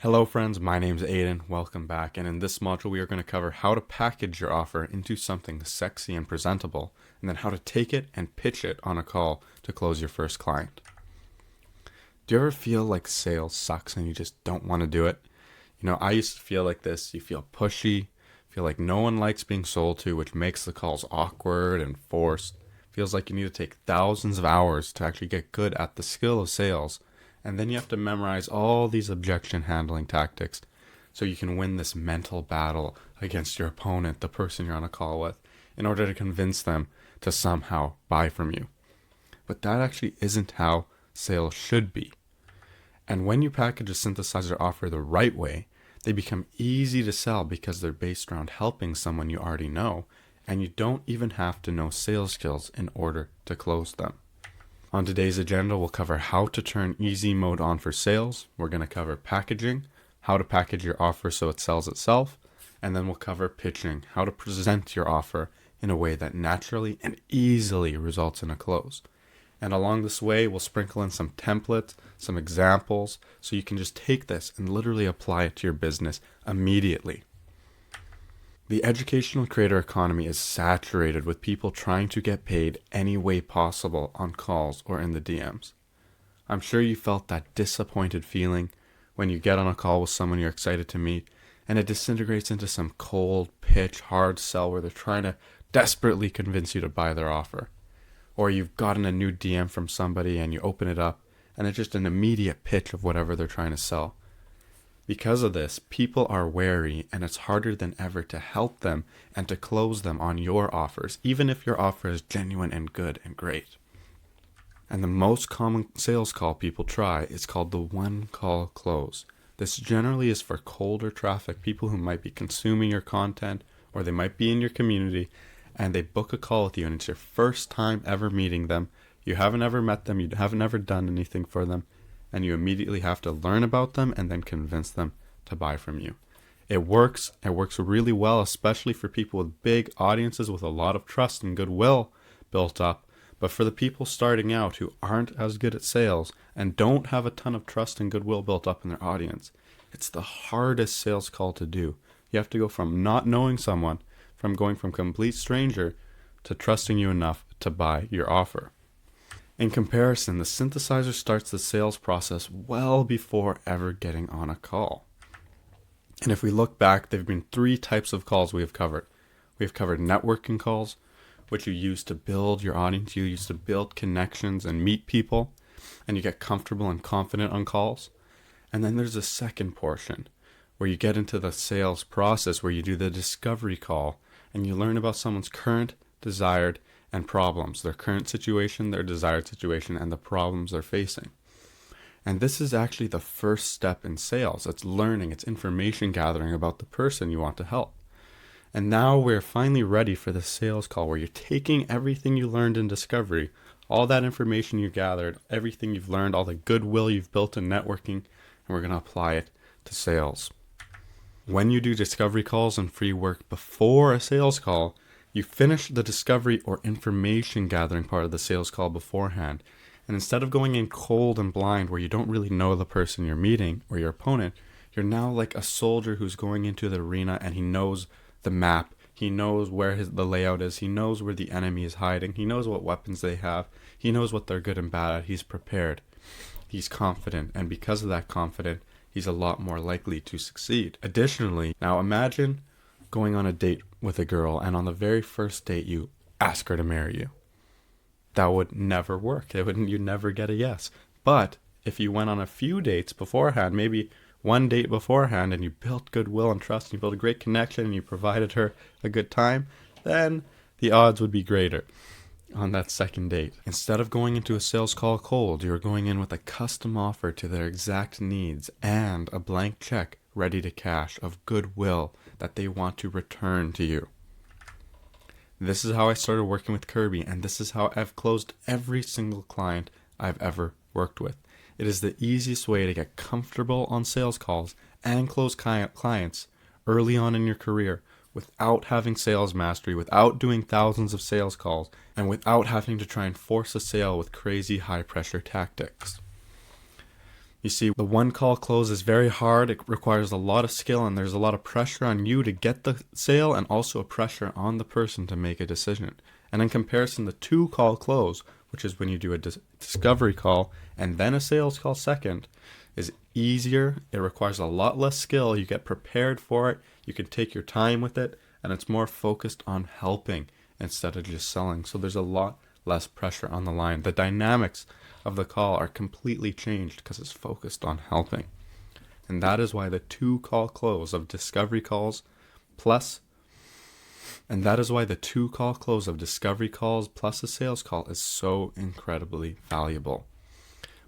Hello friends, my name is Aiden, welcome back, and in this module we are going to cover how to package your offer into something sexy and presentable, and then how to take it and pitch it on a call to close your first client. Do you ever feel like sales sucks and you just don't want to do it? I used to feel like this. You feel pushy, feel like no one likes being sold to, which makes the calls awkward and forced. Feels like you need to take thousands of hours to actually get good at the skill of sales. And then you have to memorize all these objection handling tactics so you can win this mental battle against your opponent, the person you're on a call with, in order to convince them to somehow buy from you. But that actually isn't how sales should be. And when you package a synthesizer offer the right way, they become easy to sell because they're based around helping someone you already know, and you don't even have to know sales skills in order to close them. On today's agenda, we'll cover how to turn easy mode on for sales. We're going to cover packaging, how to package your offer so it sells itself, and then we'll cover pitching, how to present your offer in a way that naturally and easily results in a close. And along this way, we'll sprinkle in some templates, some examples, so you can just take this and literally apply it to your business immediately. The educational creator economy is saturated with people trying to get paid any way possible on calls or in the DMs. I'm sure you felt that disappointed feeling when you get on a call with someone you're excited to meet and it disintegrates into some cold pitch hard sell where they're trying to desperately convince you to buy their offer. Or you've gotten a new DM from somebody and you open it up and it's just an immediate pitch of whatever they're trying to sell. Because of this, people are wary and it's harder than ever to help them and to close them on your offers, even if your offer is genuine and good and great. And the most common sales call people try is called the one-call close. This generally is for colder traffic, people who might be consuming your content or they might be in your community and they book a call with you and it's your first time ever meeting them. You haven't ever met them, you haven't ever done anything for them, and you immediately have to learn about them and then convince them to buy from you. It works really well, especially for people with big audiences with a lot of trust and goodwill built up. But for the people starting out who aren't as good at sales and don't have a ton of trust and goodwill built up in their audience, it's the hardest sales call to do. You have to go from not knowing someone, from going from complete stranger to trusting you enough to buy your offer. In comparison, the synthesizer starts the sales process well before ever getting on a call. And if we look back, there have been 3 types of calls we have covered. We have covered networking calls, which you use to build your audience, you use to build connections and meet people, and you get comfortable and confident on calls. And then there's a second portion where you get into the sales process, where you do the discovery call, and you learn about someone's current, desired, and problems, their current situation, their desired situation, and the problems they're facing. And this is actually the first step in sales. It's learning, it's information gathering about the person you want to help. And now we're finally ready for the sales call where you're taking everything you learned in discovery, all that information you gathered, everything you've learned, all the goodwill you've built in networking, and we're going to apply it to sales. When you do discovery calls and free work before a sales call, you finish the discovery or information gathering part of the sales call beforehand. And instead of going in cold and blind where you don't really know the person you're meeting or your opponent, you're now like a soldier who's going into the arena and he knows the map. He knows where the layout is. He knows where the enemy is hiding. He knows what weapons they have. He knows what they're good and bad at. He's prepared. He's confident. And because of that confidence, he's a lot more likely to succeed. Additionally, now imagine going on a date with a girl and on the very first date you ask her to marry you. That would never work. You'd never get a yes. But if you went on a few dates beforehand, maybe one date beforehand, and you built goodwill and trust and you built a great connection and you provided her a good time, then the odds would be greater on that second date. Instead of going into a sales call cold, you're going in with a custom offer to their exact needs and a blank check ready to cash of goodwill that they want to return to you. This is how I started working with Kirby, and this is how I've closed every single client I've ever worked with. It is the easiest way to get comfortable on sales calls and close clients early on in your career without having sales mastery, without doing thousands of sales calls, and without having to try and force a sale with crazy high pressure tactics. You see, the one call close is very hard. It requires a lot of skill, and there's a lot of pressure on you to get the sale, and also a pressure on the person to make a decision. And in comparison, the two call close, which is when you do a discovery call and then a sales call second, is easier. It requires a lot less skill. You get prepared for it. You can take your time with it, and it's more focused on helping instead of just selling. So there's a lot less pressure on the line. The dynamics of the call are completely changed because it's focused on helping. And that is why the two call close of discovery calls plus discovery calls plus a sales call is so incredibly valuable.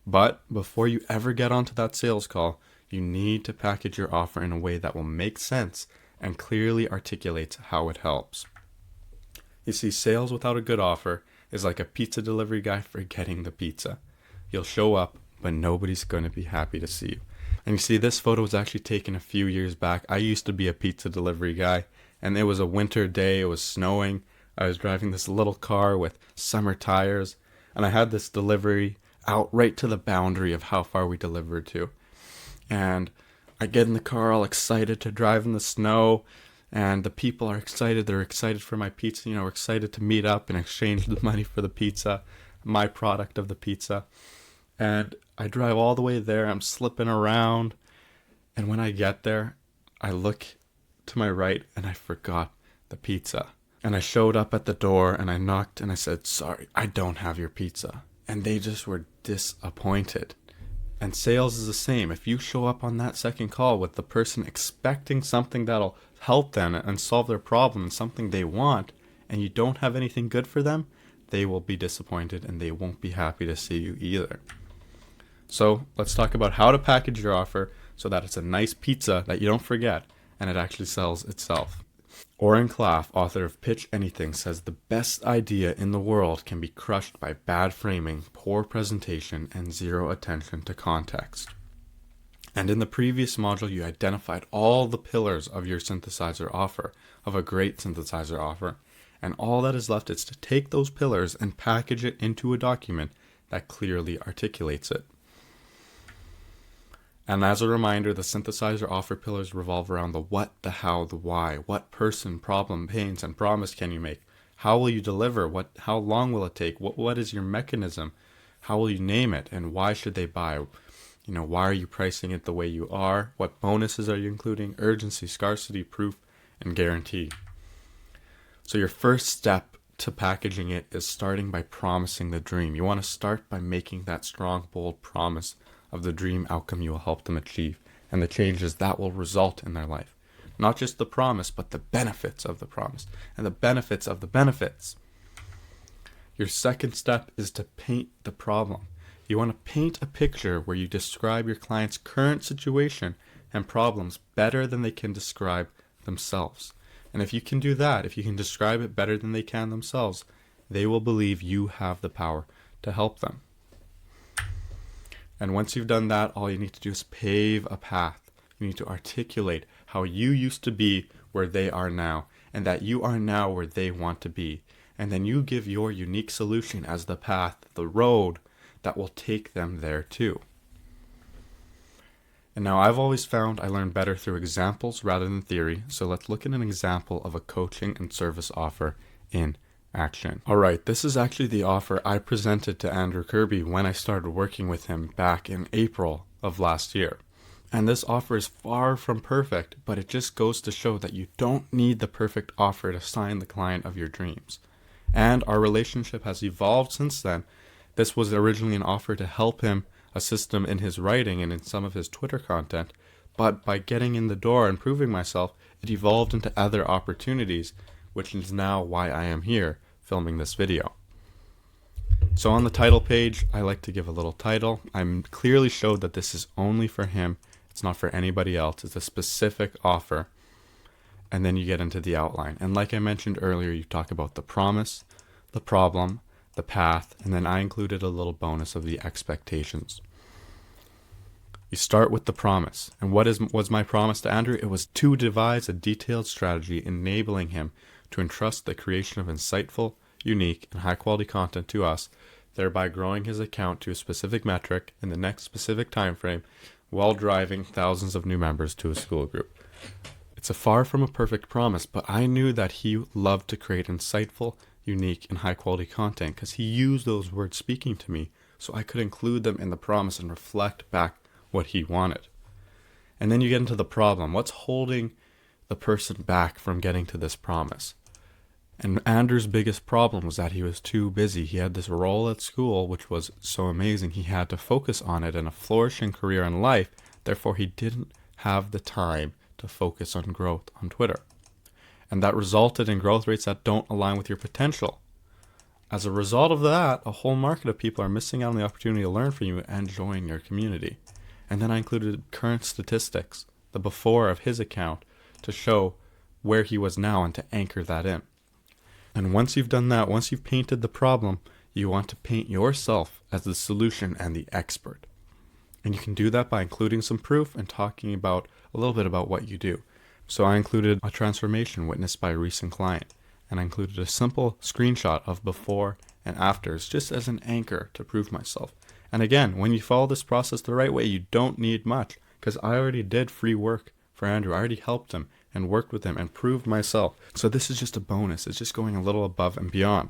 But before you ever get onto that sales call, you need to package your offer in a way that will make sense and clearly articulates how it helps. You see, sales without a good offer is like a pizza delivery guy forgetting the pizza. You'll show up, but nobody's going to be happy to see you. And you see, this photo was actually taken a few years back. I used to be a pizza delivery guy, and it was a winter day. It was snowing. I was driving this little car with summer tires, and I had this delivery out right to the boundary of how far we delivered to. And I get in the car all excited to drive in the snow, and the people are excited. They're excited for my pizza. We're excited to meet up and exchange the money for the pizza, my product of the pizza. And I drive all the way there. I'm slipping around. And when I get there, I look to my right and I forgot the pizza. And I showed up at the door and I knocked and I said, "Sorry, I don't have your pizza." And they just were disappointed. And sales is the same. If you show up on that second call with the person expecting something that'll help them and solve their problem, something they want, and you don't have anything good for them, they will be disappointed and they won't be happy to see you either. So let's talk about how to package your offer so that it's a nice pizza that you don't forget and it actually sells itself. Oren Klaff, author of Pitch Anything, says the best idea in the world can be crushed by bad framing, poor presentation, and zero attention to context. And in the previous module, you identified all the pillars of your synthesizer offer, of a great synthesizer offer, and all that is left is to take those pillars and package it into a document that clearly articulates it. And as a reminder, the synthesizer offer pillars revolve around the what, the how, the why. What person, problem, pains, and promise can you make? How will you deliver? How long will it take? What is your mechanism? How will you name it? And why should they buy? Why are you pricing it the way you are? What bonuses are you including? Urgency, scarcity, proof, and guarantee. So your first step to packaging it is starting by promising the dream. You want to start by making that strong, bold promise of the dream outcome you will help them achieve and the changes that will result in their life. Not just the promise, but the benefits of the promise and the benefits of the benefits. Your second step is to paint the problem. You want to paint a picture where you describe your client's current situation and problems better than they can describe themselves. And if you can do that, if you can describe it better than they can themselves, they will believe you have the power to help them. And once you've done that, all you need to do is pave a path. You need to articulate how you used to be where they are now, and that you are now where they want to be. And then you give your unique solution as the path, the road that will take them there too. And now I've always found I learn better through examples rather than theory, so let's look at an example of a coaching and service offer in action. Alright, this is actually the offer I presented to Andrew Kirby when I started working with him back in April of last year. And this offer is far from perfect, but it just goes to show that you don't need the perfect offer to sign the client of your dreams. And our relationship has evolved since then. This was originally an offer to help him, assist him in his writing and in some of his Twitter content, but by getting in the door and proving myself, it evolved into other opportunities, which is now why I am here filming this video. So on the title page, I like to give a little title. I'm clearly showed that this is only for him. It's not for anybody else. It's a specific offer. And then you get into the outline. And like I mentioned earlier, you talk about the promise, the problem, the path, and then I included a little bonus of the expectations. You start with the promise. And what was my promise to Andrew? It was to devise a detailed strategy enabling him to entrust the creation of insightful, unique, and high-quality content to us thereby growing his account to a specific metric in the next specific time frame while driving thousands of new members to his school group. It's a far from a perfect promise, but I knew that he loved to create insightful, unique, and high-quality content because he used those words speaking to me, so I could include them in the promise and reflect back what he wanted. And then you get into the problem. What's holding the person back from getting to this promise? And Andrew's biggest problem was that he was too busy. He had this role at school, which was so amazing. He had to focus on it in a flourishing career in life. Therefore, he didn't have the time to focus on growth on Twitter. And that resulted in growth rates that don't align with your potential. As a result of that, a whole market of people are missing out on the opportunity to learn from you and join your community. And then I included current statistics, the before of his account, to show where he was now and to anchor that in. And once you've done that, once you've painted the problem, you want to paint yourself as the solution and the expert. And you can do that by including some proof and talking about a little bit about what you do. So I included a transformation witnessed by a recent client, and I included a simple screenshot of before and afters just as an anchor to prove myself. And again, when you follow this process the right way, you don't need much, because I already did free work for Andrew. I already helped him and worked with him and proved myself. So this is just a bonus. It's just going a little above and beyond.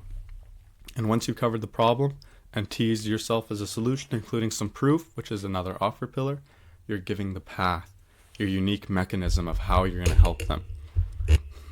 And once you've covered the problem and teased yourself as a solution, including some proof, which is another offer pillar, you're giving the path, your unique mechanism of how you're going to help them.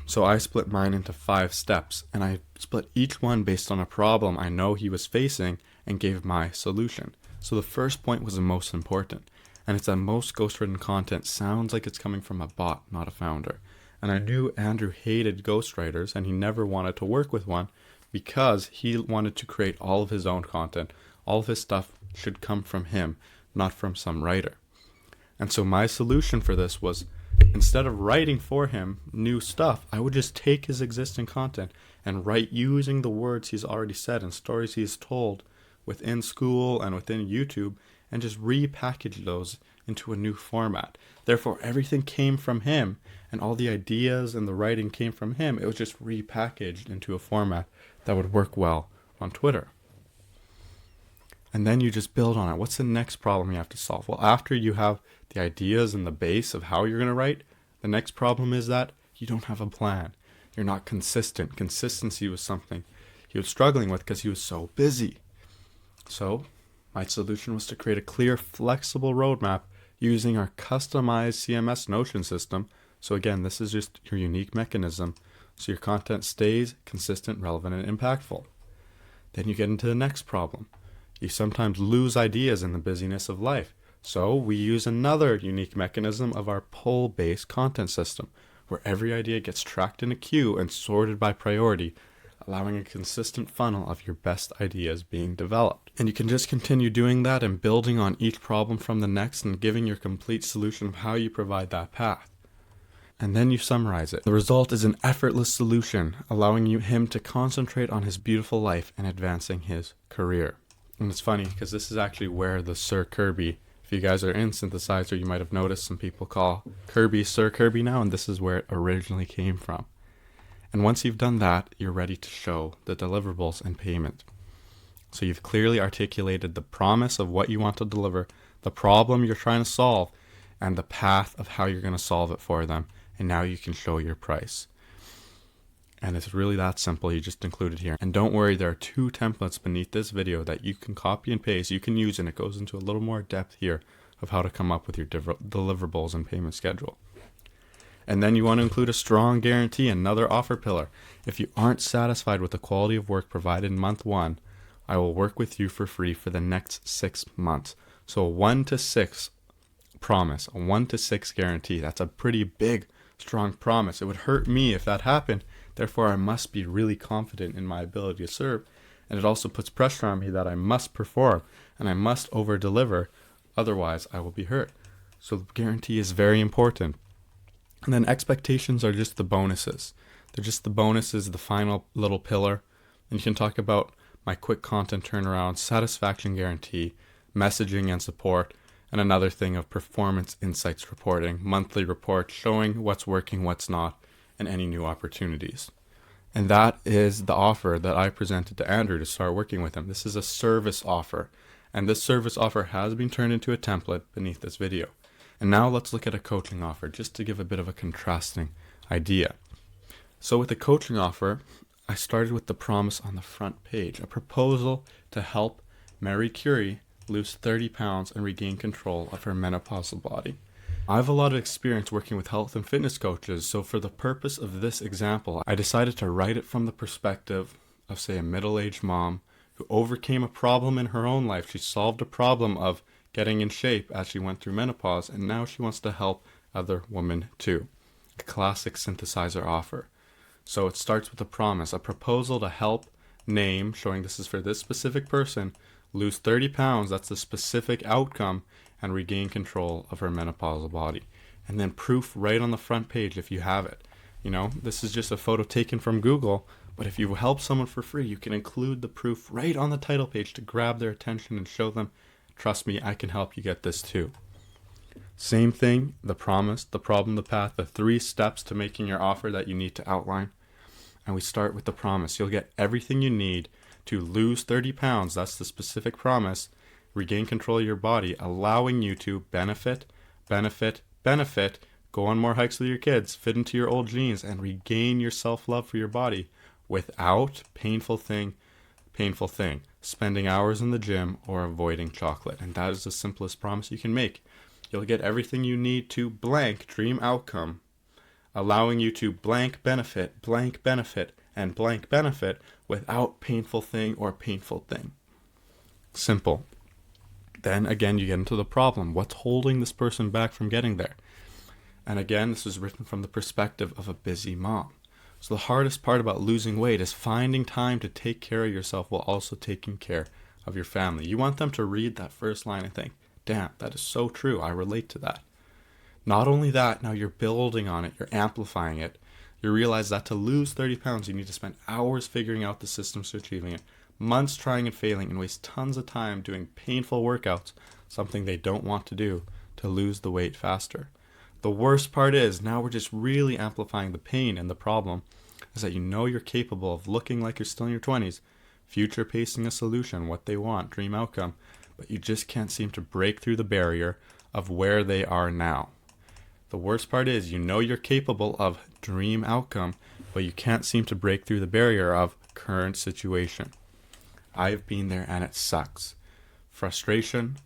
So I split mine into 5 steps, and I split each one based on a problem I know he was facing and gave my solution. So the first point was the most important, and it's that most ghostwritten content sounds like it's coming from a bot, not a founder. And I knew Andrew hated ghostwriters, and he never wanted to work with one because he wanted to create all of his own content. All of his stuff should come from him, not from some writer. And so my solution for this was, instead of writing for him new stuff, I would just take his existing content and write using the words he's already said and stories he's told within school and within YouTube, and just repackage those into a new format. Therefore, everything came from him, and all the ideas and the writing came from him. It was just repackaged into a format that would work well on Twitter. And then you just build on it. What's the next problem you have to solve? Well, after you have the ideas and the base of how you're going to write, the next problem is that you don't have a plan. You're not consistent. Consistency was something he was struggling with because he was so busy. So my solution was to create a clear, flexible roadmap using our customized CMS Notion system. So again, this is just your unique mechanism so your content stays consistent, relevant, and impactful. Then you get into the next problem. You sometimes lose ideas in the busyness of life. So we use another unique mechanism of our pull-based content system, where every idea gets tracked in a queue and sorted by priority, allowing a consistent funnel of your best ideas being developed. And you can just continue doing that and building on each problem from the next and giving your complete solution of how you provide that path. And then you summarize it. The result is an effortless solution, allowing him to concentrate on his beautiful life and advancing his career. And it's funny because this is actually where the Sir Kirby, if you guys are in Synthesizer, you might have noticed some people call Kirby Sir Kirby now, and this is where it originally came from. And once you've done that, you're ready to show the deliverables and payment. So you've clearly articulated the promise of what you want to deliver, the problem you're trying to solve, and the path of how you're going to solve it for them. And now you can show your price. And it's really that simple. You just include it here. And don't worry, there are 2 templates beneath this video that you can copy and paste. You can use, and it goes into a little more depth here of how to come up with your deliverables and payment schedule. And then you want to include a strong guarantee, another offer pillar. If you aren't satisfied with the quality of work provided in month 1, I will work with you for free for the next 6 months. So a 1 to 6 promise, a 1 to 6 guarantee. That's a pretty big, strong promise. It would hurt me if that happened. Therefore, I must be really confident in my ability to serve. And it also puts pressure on me that I must perform and I must over-deliver. Otherwise, I will be hurt. So the guarantee is very important. And then expectations are just the bonuses. They're just the bonuses, the final little pillar. And you can talk about my quick content turnaround, satisfaction guarantee, messaging and support, and another thing of performance insights reporting, monthly reports showing what's working, what's not, and any new opportunities. And that is the offer that I presented to Andrew to start working with him. This is a service offer. And this service offer has been turned into a template beneath this video. And now let's look at a coaching offer just to give a bit of a contrasting idea. So with the coaching offer, I started with the promise on the front page, a proposal to help Marie Curie lose 30 pounds and regain control of her menopausal body. I have a lot of experience working with health and fitness coaches, so for the purpose of this example, I decided to write it from the perspective of, say, a middle-aged mom who overcame a problem in her own life. She solved a problem of getting in shape as she went through menopause, and now she wants to help other women too. A classic synthesizer offer. So it starts with a promise, a proposal to help name, showing this is for this specific person, lose 30 pounds, that's the specific outcome, and regain control of her menopausal body. And then proof right on the front page if you have it. You know, this is just a photo taken from Google, but if you help someone for free, you can include the proof right on the title page to grab their attention and show them, trust me, I can help you get this too. Same thing, the promise, the problem, the path, the 3 steps to making your offer that you need to outline. And we start with the promise. You'll get everything you need to lose 30 pounds. That's the specific promise. Regain control of your body, allowing you to benefit, go on more hikes with your kids, fit into your old jeans, and regain your self-love for your body without painful thing, spending hours in the gym or avoiding chocolate. And that is the simplest promise you can make. You'll get everything you need to blank dream outcome, allowing you to blank benefit, and blank benefit without painful thing or painful thing. Simple. Then again, you get into the problem. What's holding this person back from getting there? And again, this is written from the perspective of a busy mom. So the hardest part about losing weight is finding time to take care of yourself while also taking care of your family. You want them to read that first line and think, damn, that is so true. I relate to that. Not only that, now you're building on it, you're amplifying it. You realize that to lose 30 pounds, you need to spend hours figuring out the systems to achieving it, months trying and failing, and waste tons of time doing painful workouts, something they don't want to do, to lose the weight faster. The worst part is, now we're just really amplifying the pain, and the problem is that you know you're capable of looking like you're still in your 20s, future pacing a solution, what they want, dream outcome, but you just can't seem to break through the barrier of where they are now. The worst part is, you know you're capable of dream outcome, but you can't seem to break through the barrier of current situation. I've been there and it sucks. Frustration.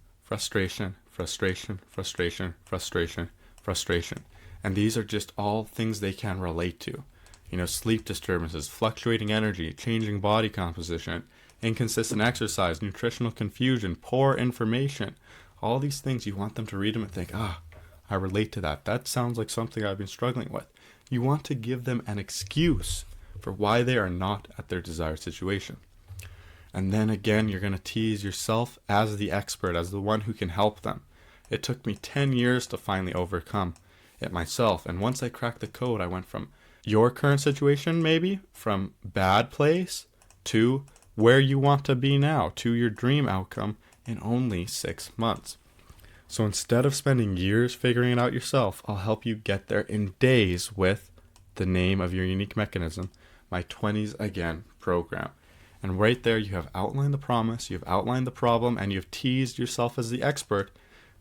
And these are just all things they can relate to. You know, sleep disturbances, fluctuating energy, changing body composition, inconsistent exercise, nutritional confusion, poor information. All these things, you want them to read them and think, I relate to that. That sounds like something I've been struggling with. You want to give them an excuse for why they are not at their desired situation. And then again, you're going to tease yourself as the expert, as the one who can help them. It took me 10 years to finally overcome it myself. And once I cracked the code, I went from your current situation, maybe, from bad place to where you want to be now, to your dream outcome in only 6 months. So instead of spending years figuring it out yourself, I'll help you get there in days with the name of your unique mechanism, my 20s Again program. And right there, you have outlined the promise, you have outlined the problem, and you have teased yourself as the expert.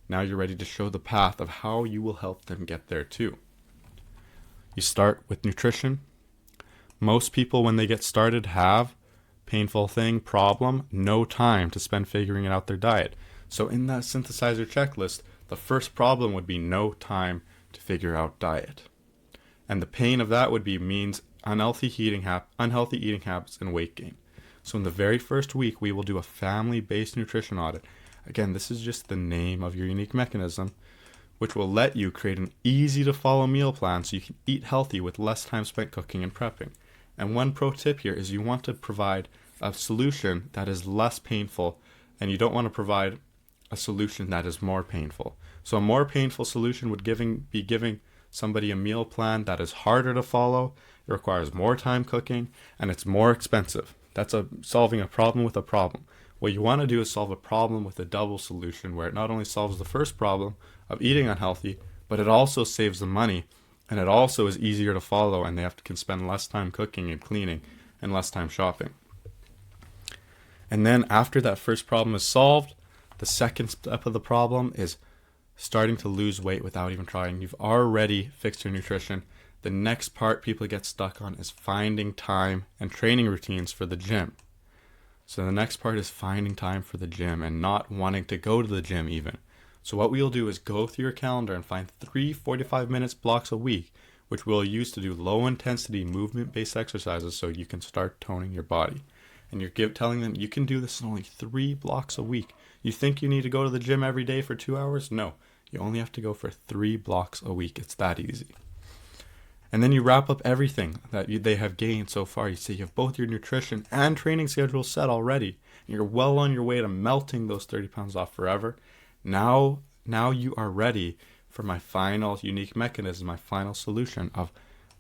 Now you're ready to show the path of how you will help them get there too. You start with nutrition. Most people, when they get started, have painful thing, problem, no time to spend figuring out their diet. So in that synthesizer checklist, the first problem would be no time to figure out diet. And the pain of that would be means unhealthy eating habits and weight gain. So in the very first week, we will do a family-based nutrition audit. Again, this is just the name of your unique mechanism, which will let you create an easy-to-follow meal plan so you can eat healthy with less time spent cooking and prepping. And one pro tip here is you want to provide a solution that is less painful, and you don't want to provide a solution that is more painful. So a more painful solution would be giving somebody a meal plan that is harder to follow, it requires more time cooking, and it's more expensive. That's solving a problem with a problem. What you want to do is solve a problem with a double solution where it not only solves the first problem of eating unhealthy, but it also saves the money And it also is easier to follow, and can spend less time cooking and cleaning and less time shopping. And then after that first problem is solved, the second step of the problem is starting to lose weight without even trying. You've already fixed your nutrition. The next part people get stuck on is finding time and training routines for the gym. So the next part is finding time for the gym and not wanting to go to the gym even. So what we'll do is go through your calendar and find 3 45 minutes blocks a week, which we'll use to do low intensity movement based exercises so you can start toning your body. And you're telling them you can do this in only 3 blocks a week. You think you need to go to the gym every day for 2 hours? No, you only have to go for 3 blocks a week. It's that easy. And then you wrap up everything that they have gained so far. You say you have both your nutrition and training schedule set already. And you're well on your way to melting those 30 pounds off forever. Now you are ready for my final unique mechanism, my final solution of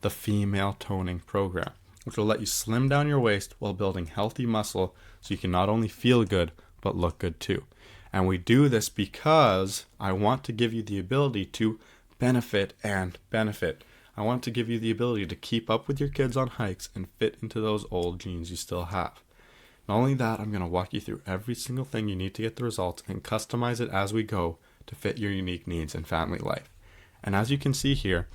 the female toning program, which will let you slim down your waist while building healthy muscle so you can not only feel good, but look good too. And we do this because I want to give you the ability to benefit and benefit. I want to give you the ability to keep up with your kids on hikes and fit into those old jeans you still have. Not only that, I'm going to walk you through every single thing you need to get the results and customize it as we go to fit your unique needs and family life. And as you can see here,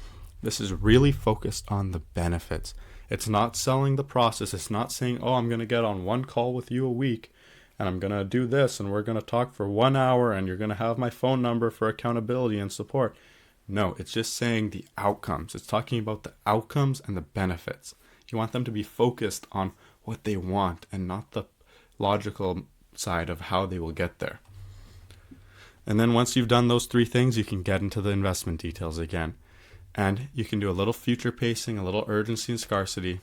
this is really focused on the benefits. It's not selling the process. It's not saying, oh, I'm going to get on one call with you a week and I'm going to do this and we're going to talk for 1 hour and you're going to have my phone number for accountability and support. No, it's just saying the outcomes. It's talking about the outcomes and the benefits. You want them to be focused on what they want and not the logical side of how they will get there. And then once you've done those 3 things, you can get into the investment details again. And you can do a little future pacing, a little urgency and scarcity.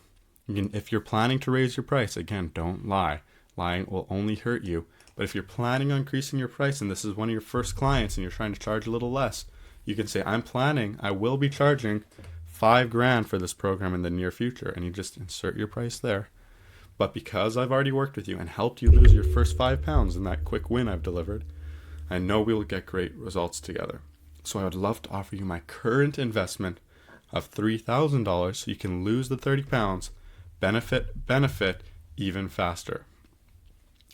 If you're planning to raise your price, again, don't lie. Lying will only hurt you. But if you're planning on increasing your price and this is one of your first clients and you're trying to charge a little less, you can say, I will be charging $5,000 for this program in the near future. And you just insert your price there. But because I've already worked with you and helped you lose your first 5 pounds in that quick win I've delivered, I know we will get great results together. So I would love to offer you my current investment of $3,000 so you can lose the 30 pounds, benefit even faster.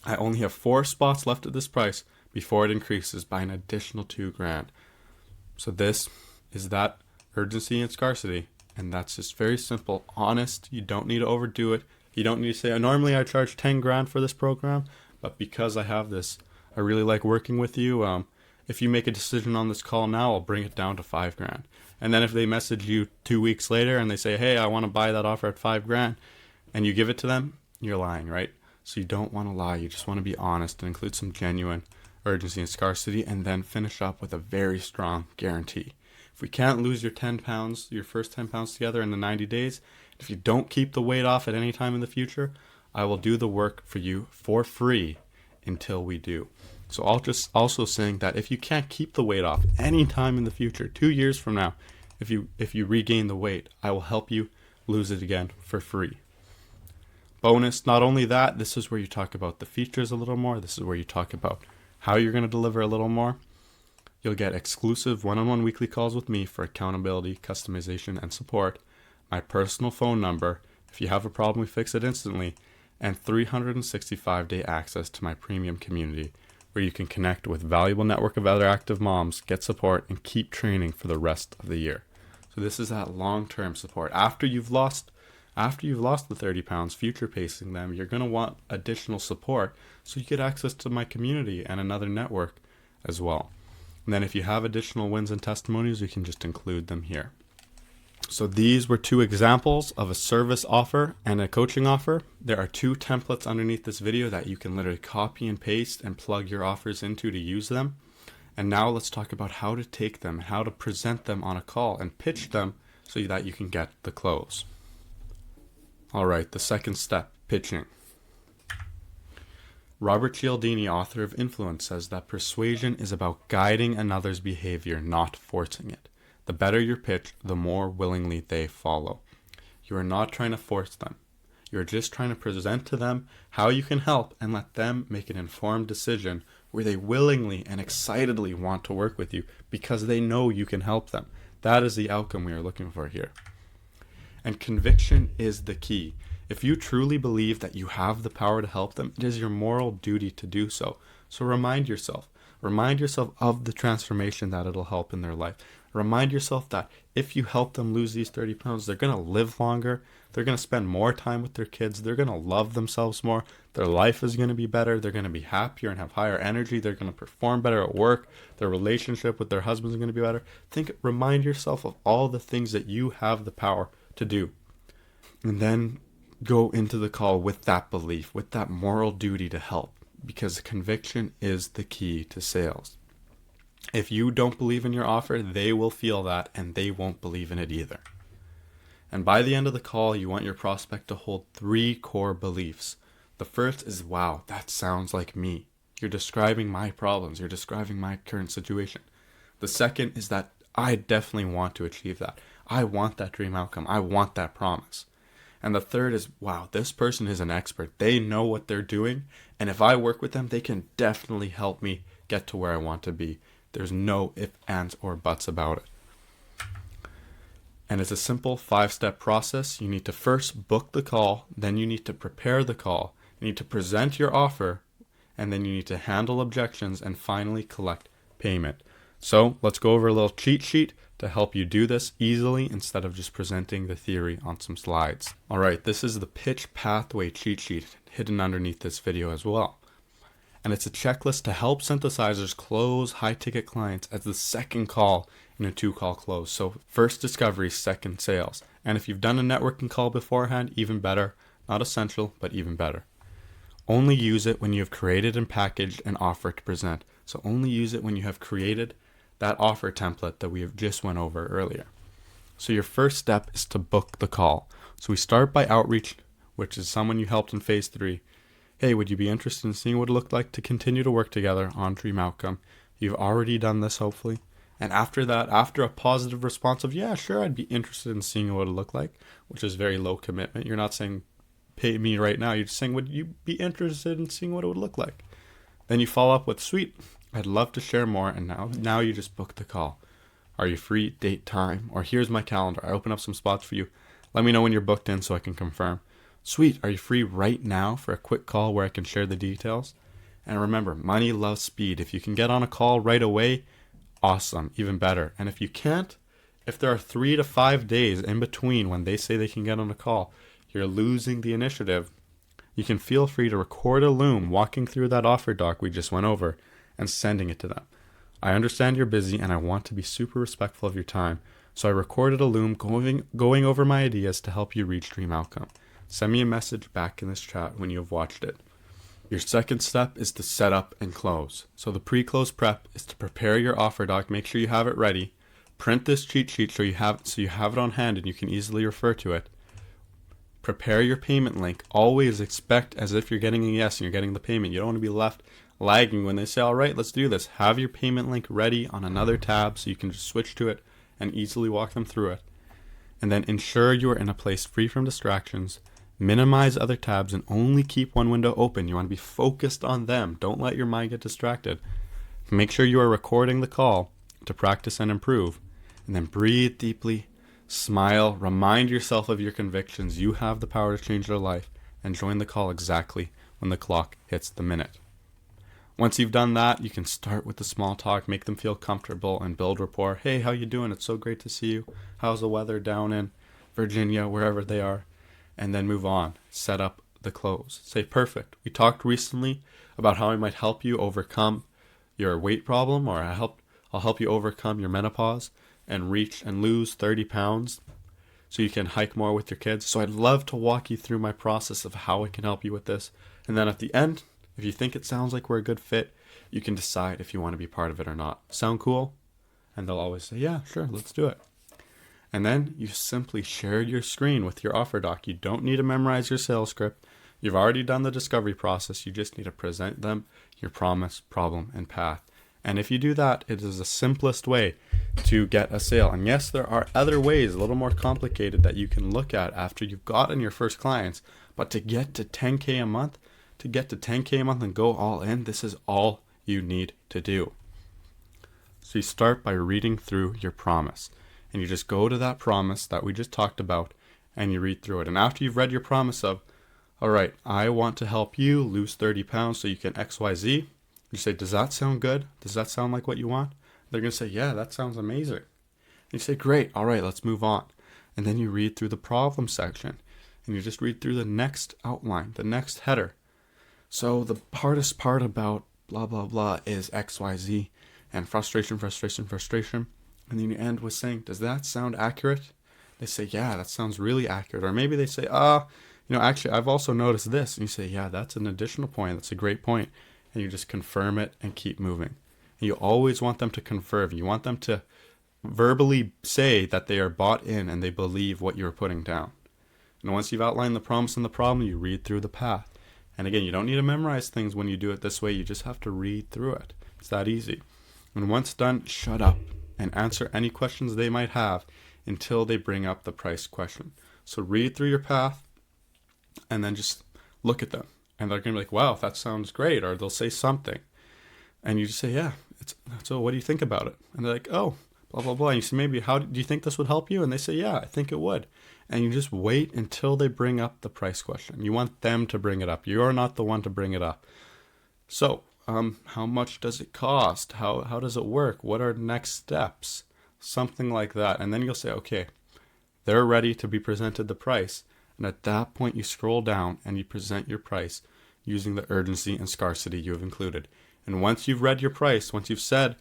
I only have 4 spots left at this price before it increases by an additional $2,000. So this is that urgency and scarcity, and that's just very simple, honest. You don't need to overdo it. You don't need to say, normally I charge $10,000 for this program, but because I have this, I really like working with you. If you make a decision on this call now, I'll bring it down to $5,000. And then if they message you 2 weeks later and they say, hey, I want to buy that offer at $5,000, and you give it to them, you're lying, right? So you don't want to lie. You just want to be honest and include some genuine urgency and scarcity, and then finish up with a very strong guarantee. If we can't lose your 10 pounds, your first 10 pounds together in the 90 days, if you don't keep the weight off at any time in the future, I will do the work for you for free until we do. So I'll just also saying that if you can't keep the weight off any time in the future, 2 years from now, if you regain the weight, I will help you lose it again for free. Bonus, not only that, this is where you talk about the features a little more. This is where you talk about how you're going to deliver a little more. You'll get exclusive one-on-one weekly calls with me for accountability, customization, and support. My personal phone number. If you have a problem, we fix it instantly. And 365-day access to my premium community, where you can connect with a valuable network of other active moms, get support, and keep training for the rest of the year. So this is that long-term support. After you've lost the 30 pounds, future pacing them, you're going to want additional support so you get access to my community and another network as well. And then if you have additional wins and testimonies, you can just include them here. So these were 2 examples of a service offer and a coaching offer. There are 2 templates underneath this video that you can literally copy and paste and plug your offers into to use them. And now let's talk about how to take them, how to present them on a call and pitch them so that you can get the close. All right, the second step, pitching. Robert Cialdini, author of Influence, says that persuasion is about guiding another's behavior, not forcing it. The better your pitch, the more willingly they follow. You are not trying to force them. You are just trying to present to them how you can help and let them make an informed decision where they willingly and excitedly want to work with you because they know you can help them. That is the outcome we are looking for here. And conviction is the key. If you truly believe that you have the power to help them, it is your moral duty to do so. So remind yourself of the transformation that it'll help in their life. Remind yourself that if you help them lose these 30 pounds, they're going to live longer. They're going to spend more time with their kids. They're going to love themselves more. Their life is going to be better. They're going to be happier and have higher energy. They're going to perform better at work. Their relationship with their husband is going to be better. Remind yourself of all the things that you have the power to do. And then go into the call with that belief, with that moral duty to help, because conviction is the key to sales. If you don't believe in your offer, they will feel that and they won't believe in it either. And by the end of the call, you want your prospect to hold 3 core beliefs. The first is, wow, that sounds like me. You're describing my problems. You're describing my current situation. The second is that I definitely want to achieve that. I want that dream outcome. I want that promise. And the third is, wow, this person is an expert. They know what they're doing. And if I work with them, they can definitely help me get to where I want to be. There's no ifs, ands, or buts about it. And it's a simple 5-step process. You need to first book the call. Then you need to prepare the call. You need to present your offer. And then you need to handle objections and finally collect payment. So let's go over a little cheat sheet to help you do this easily instead of just presenting the theory on some slides. All right, this is the pitch pathway cheat sheet hidden underneath this video as well. And it's a checklist to help synthesizers close high-ticket clients as the second call in a 2-call close. So first discovery, second sales. And if you've done a networking call beforehand, even better. Not essential, but even better. Only use it when you have created and packaged an offer to present. So only use it when you have created that offer template that we have just went over earlier. So your first step is to book the call. So we start by outreach, which is someone you helped in phase 3. Hey, would you be interested in seeing what it looked like to continue to work together on dream outcome? You've already done this, hopefully. And after that, after a positive response of, yeah, sure, I'd be interested in seeing what it looked like, which is very low commitment. You're not saying, pay me right now. You're just saying, would you be interested in seeing what it would look like? Then you follow up with, sweet, I'd love to share more. And now you just book the call. Are you free? Date, time. Or here's my calendar. I open up some spots for you. Let me know when you're booked in so I can confirm. Sweet, are you free right now for a quick call where I can share the details? And remember, money loves speed. If you can get on a call right away, awesome, even better. And if you can't, if there are 3 to 5 days in between when they say they can get on a call, you're losing the initiative. You can feel free to record a Loom walking through that offer doc we just went over and sending it to them. I understand you're busy and I want to be super respectful of your time, so I recorded a Loom going over my ideas to help you reach dream outcome. Send me a message back in this chat when you have watched it. Your second step is to set up and close. So the pre-close prep is to prepare your offer doc, make sure you have it ready, print this cheat sheet so you have it on hand and you can easily refer to it. Prepare your payment link. Always expect as if you're getting a yes and you're getting the payment. You don't want to be left lagging when they say, all right, let's do this. Have your payment link ready on another tab so you can just switch to it and easily walk them through it. And then ensure you are in a place free from distractions. Minimize other tabs and only keep one window open. You want to be focused on them. Don't let your mind get distracted. Make sure you are recording the call to practice and improve. And then breathe deeply, smile, remind yourself of your convictions. You have the power to change their life, and join the call exactly when the clock hits the minute. Once you've done that, you can start with the small talk, make them feel comfortable and build rapport. Hey, how you doing? It's so great to see you. How's the weather down in Virginia, wherever they are? And then move on. Set up the close. Say, perfect. We talked recently about how I might help you overcome your weight problem, or I'll help you overcome your menopause and reach and lose 30 pounds so you can hike more with your kids. So I'd love to walk you through my process of how I can help you with this. And then at the end, if you think it sounds like we're a good fit, you can decide if you want to be part of it or not. Sound cool? And they'll always say, yeah, sure, let's do it. And then you simply share your screen with your offer doc. You don't need to memorize your sales script. You've already done the discovery process. You just need to present them your promise, problem, and path. And if you do that, it is the simplest way to get a sale. And yes, there are other ways, a little more complicated, that you can look at after you've gotten your first clients. But to get to 10K a month, and go all in, this is all you need to do. So you start by reading through your promise. and you just go to that promise that we just talked about and you read through it. And after you've read your promise of, all right, I want to help you lose 30 pounds so you can XYZ, you say, does that sound good? Does that sound like what you want? They're going to say, yeah, that sounds amazing. And you say, great, all right, let's move on. And then you read through the problem section and you just read through the next outline, the next header. So the hardest part about blah, blah, blah is XYZ and frustration. And then you end with saying, does that sound accurate? They say, yeah, that sounds really accurate. Or maybe they say, actually, I've also noticed this. And you say, yeah, that's an additional point. That's a great point. And you just confirm it and keep moving. And you always want them to confirm. You want them to verbally say that they are bought in and they believe what you're putting down. And once you've outlined the promise and the problem, you read through the path. And again, you don't need to memorize things when you do it this way. You just have to read through it. It's that easy. And once done, shut up and answer any questions they might have until they bring up the price question. So read through your path and then just look at them. And they're going to be like, wow, that sounds great. Or they'll say something. And you just say, yeah, so what do you think about it? And they're like, oh, blah, blah, blah. And you say, maybe, how do you think this would help you? And they say, yeah, I think it would. And you just wait until they bring up the price question. You want them to bring it up. You're not the one to bring it up. So, how much does it cost? How does it work? What are next steps? Something like that. And then you'll say, okay, they're ready to be presented the price. And at that point, you scroll down and you present your price using the urgency and scarcity you have included. And once you've read your price, once you've said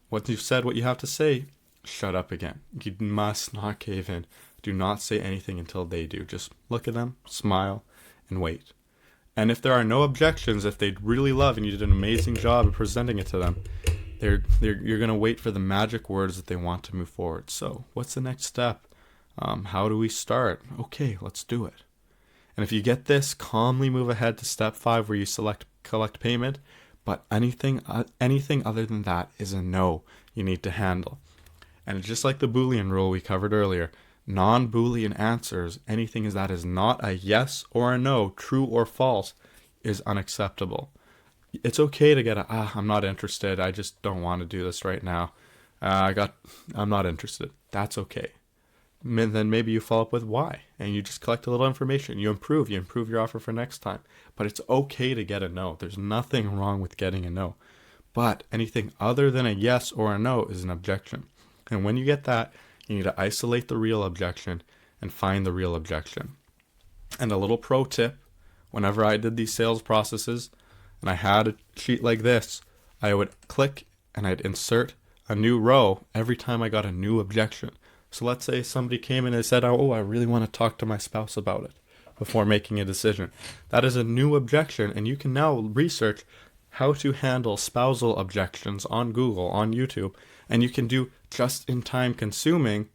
what you have to say, shut up again. You must not cave in. Do not say anything until they do. Just look at them, smile, and wait. And if there are no objections, if they really love and you did an amazing job of presenting it to them, you're going to wait for the magic words that they want to move forward. So what's the next step? How do we start? Okay, let's do it. And if you get this, calmly move ahead to step 5 where you select collect payment. But anything other than that is a no you need to handle. And just like the Boolean rule we covered earlier, non-Boolean answers, anything that is not a yes or a no, true or false, is unacceptable. It's okay to get I'm not interested, I just don't want to do this right now. I'm not interested. That's okay. And then maybe you follow up with why, and you just collect a little information. You improve your offer for next time. But it's okay to get a no. There's nothing wrong with getting a no. But anything other than a yes or a no is an objection. And when you get that, you need to isolate the real objection and find the real objection. And a little pro tip, whenever I did these sales processes and I had a sheet like this, I would click and I'd insert a new row every time I got a new objection. So let's say somebody came in and said, oh, I really want to talk to my spouse about it before making a decision. That is a new objection, and you can now research how to handle spousal objections on Google, on YouTube, and you can do just-in-time consuming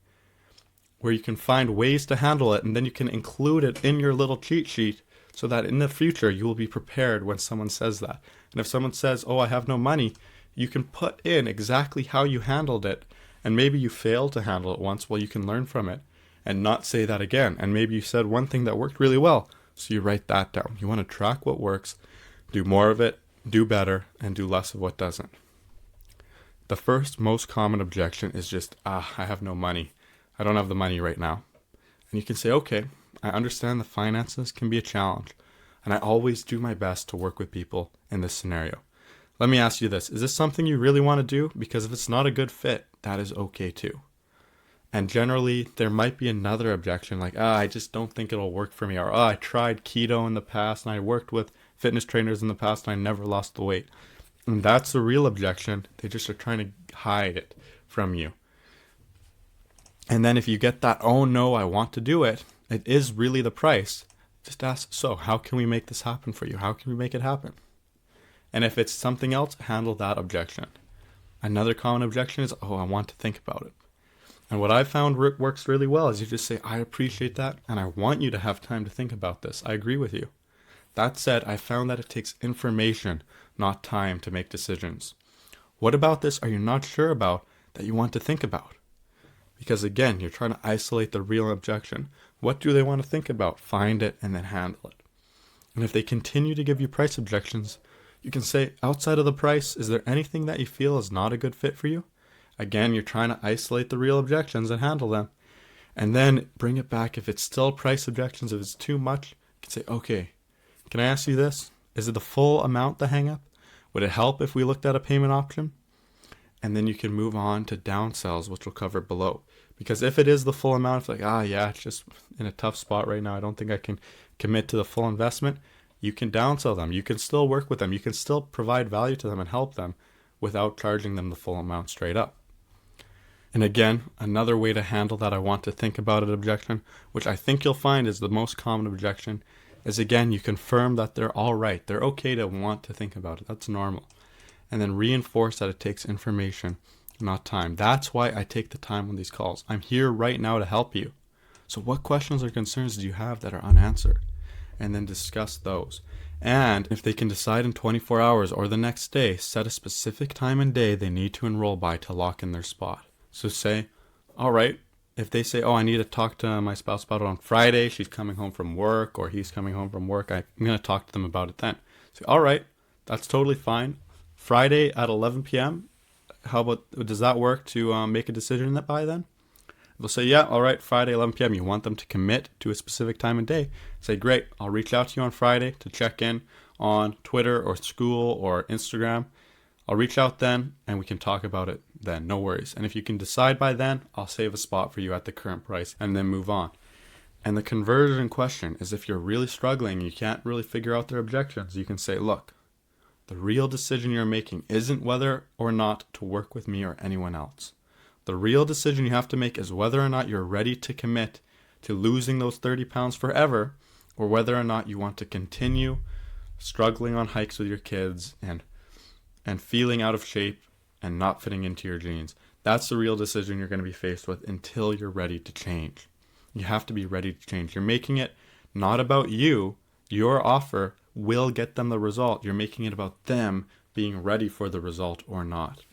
where you can find ways to handle it, and then you can include it in your little cheat sheet so that in the future you will be prepared when someone says that. And if someone says, oh, I have no money, you can put in exactly how you handled it. And maybe you failed to handle it once, well, you can learn from it and not say that again. And maybe you said one thing that worked really well, so you write that down. You want to track what works, do more of it, do better, and do less of what doesn't. The first most common objection is just, I have no money. I don't have the money right now. And you can say, okay, I understand the finances can be a challenge, and I always do my best to work with people in this scenario. Let me ask you this. Is this something you really want to do? Because if it's not a good fit, that is okay too. And generally, there might be another objection like, I just don't think it'll work for me. Or, I tried keto in the past and I worked with fitness trainers in the past and I never lost the weight. And that's the real objection. They just are trying to hide it from you. And then if you get that, oh no, I want to do it, it is really the price. Just ask, so how can we make this happen for you? How can we make it happen? And if it's something else, handle that objection. Another common objection is, I want to think about it. And what I've found works really well is you just say, I appreciate that, and I want you to have time to think about this. I agree with you. That said, I found that it takes information, not time, to make decisions. What about this are you not sure about that you want to think about? Because again, you're trying to isolate the real objection. What do they want to think about? Find it and then handle it. And if they continue to give you price objections, you can say, outside of the price, is there anything that you feel is not a good fit for you? Again, you're trying to isolate the real objections and handle them. And then bring it back. If it's still price objections, if it's too much, you can say, okay, can I ask you this? Is it the full amount, the hang up? Would it help if we looked at a payment option? And then you can move on to downsells, which we'll cover below. Because if it is the full amount, it's like, yeah, it's just in a tough spot right now. I don't think I can commit to the full investment. You can downsell them. You can still work with them. You can still provide value to them and help them without charging them the full amount straight up. And again, another way to handle that I want to think about an objection, which I think you'll find is the most common objection, is again, you confirm that they're all right. They're okay to want to think about it. That's normal. And then reinforce that it takes information, not time. That's why I take the time on these calls. I'm here right now to help you. So what questions or concerns do you have that are unanswered? And then discuss those. And if they can decide in 24 hours or the next day, set a specific time and day they need to enroll by to lock in their spot. So say, all right, if they say, I need to talk to my spouse about it on Friday, she's coming home from work or he's coming home from work, I'm going to talk to them about it then. Say, all right, that's totally fine. Friday at 11 p.m., how about, does that work to make a decision by then? They'll say, yeah, all right, Friday, 11 p.m. You want them to commit to a specific time and day. Say, great, I'll reach out to you on Friday to check in on Twitter or school or Instagram. I'll reach out then and we can talk about it then, no worries. And if you can decide by then, I'll save a spot for you at the current price and then move on. And the conversion question is if you're really struggling, you can't really figure out their objections, you can say, look, the real decision you're making isn't whether or not to work with me or anyone else. The real decision you have to make is whether or not you're ready to commit to losing those 30 pounds forever, or whether or not you want to continue struggling on hikes with your kids and feeling out of shape and not fitting into your jeans. That's the real decision you're going to be faced with until you're ready to change. You have to be ready to change. You're making it not about you. Your offer will get them the result. You're making it about them being ready for the result or not.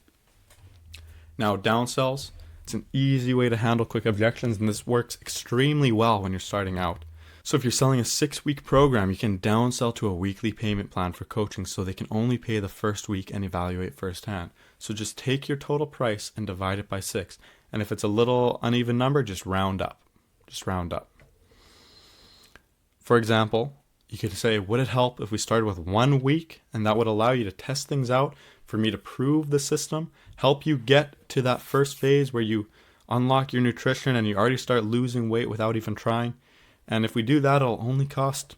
Now, downsells, it's an easy way to handle quick objections, and this works extremely well when you're starting out. So if you're selling a 6-week program, you can downsell to a weekly payment plan for coaching so they can only pay the first week and evaluate firsthand. So just take your total price and divide it by 6. And if it's a little uneven number, just round up. Just round up. For example, you could say, would it help if we started with 1 week, and that would allow you to test things out for me to prove the system, help you get to that first phase where you unlock your nutrition and you already start losing weight without even trying. And if we do that, it'll only cost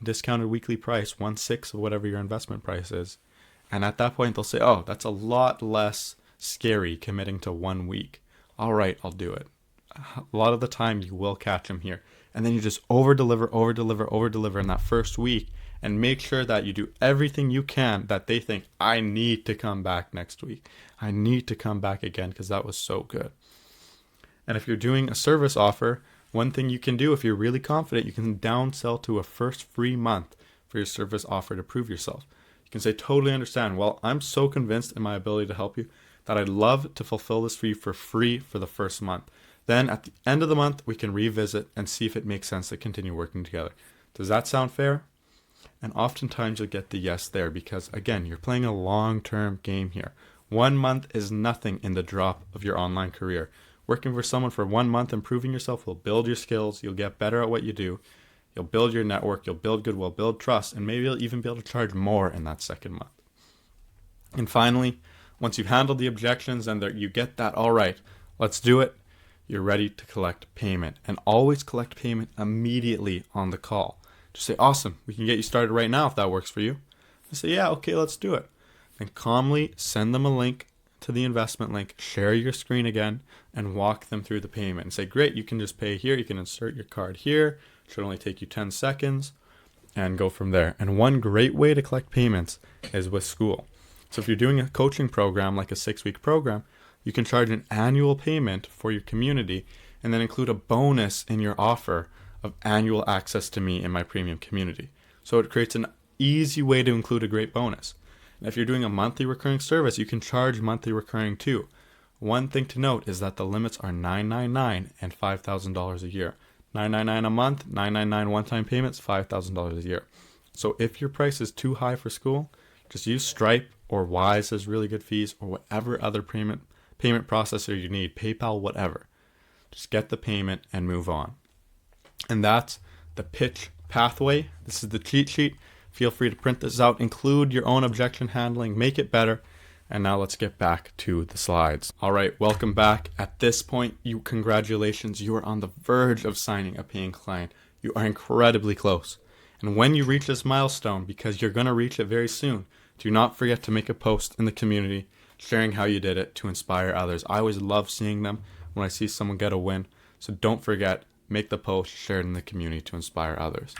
discounted weekly price, 1/6 of whatever your investment price is. And at that point, they'll say, oh, that's a lot less scary committing to 1 week. All right, I'll do it. A lot of the time you will catch them here. And then you just over deliver in that first week and make sure that you do everything you can that they think, I need to come back next week. I need to come back again because that was so good. And if you're doing a service offer, one thing you can do if you're really confident, you can downsell to a first free month for your service offer to prove yourself. You can say, totally understand. Well, I'm so convinced in my ability to help you that I'd love to fulfill this for you for free for the first month. Then at the end of the month, we can revisit and see if it makes sense to continue working together. Does that sound fair? And oftentimes you'll get the yes there because, again, you're playing a long-term game here. 1 month is nothing in the drop of your online career. Working for someone for 1 month, improving yourself will build your skills. You'll get better at what you do. You'll build your network. You'll build goodwill, build trust, and maybe you'll even be able to charge more in that second month. And finally, once you've handled the objections and you get that, all right, let's do it, you're ready to collect payment. And always collect payment immediately on the call. Just say, awesome, we can get you started right now if that works for you. And say, yeah, okay, let's do it. And calmly send them a link to the investment link, share your screen again, and walk them through the payment. And say, great, you can just pay here. You can insert your card here. It should only take you 10 seconds and go from there. And one great way to collect payments is with school. So if you're doing a coaching program, like a 6-week program, you can charge an annual payment for your community and then include a bonus in your offer of annual access to me in my premium community. So it creates an easy way to include a great bonus. And if you're doing a monthly recurring service, you can charge monthly recurring too. One thing to note is that the limits are $999 and $5,000 a year. $999 a month, $999 one-time payments, $5,000 a year. So if your price is too high for school, just use Stripe or Wise as really good fees or whatever other payment payment processor you need, PayPal, whatever. Just get the payment and move on. And that's the pitch pathway. This is the cheat sheet. Feel free to print this out, include your own objection handling, make it better. And now let's get back to the slides. All right, welcome back. At this point, congratulations, you are on the verge of signing a paying client. You are incredibly close. And when you reach this milestone, because you're going to reach it very soon, do not forget to make a post in the community sharing how you did it to inspire others. I always love seeing them when I see someone get a win. So don't forget, make the post, share it in the community to inspire others.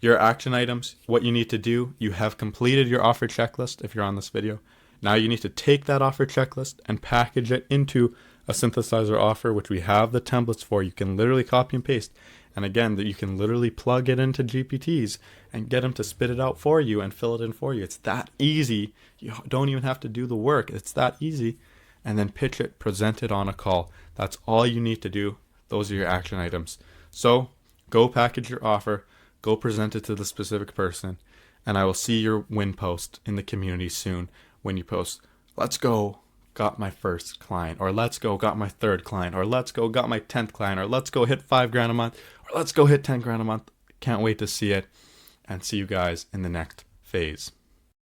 Your action items, what you need to do, you have completed your offer checklist if you're on this video. Now you need to take that offer checklist and package it into a synthesizer offer, which we have the templates for. You can literally copy and paste. And again, that you can literally plug it into GPTs and get them to spit it out for you and fill it in for you. It's that easy. You don't even have to do the work. It's that easy. And then pitch it, present it on a call. That's all you need to do. Those are your action items. So go package your offer, go present it to the specific person, and I will see your win post in the community soon when you post, let's go, got my first client, or let's go, got my third client, or let's go, got my 10th client, or let's go hit $5,000 a month, or let's go hit $10,000 a month. Can't wait to see it, and see you guys in the next phase.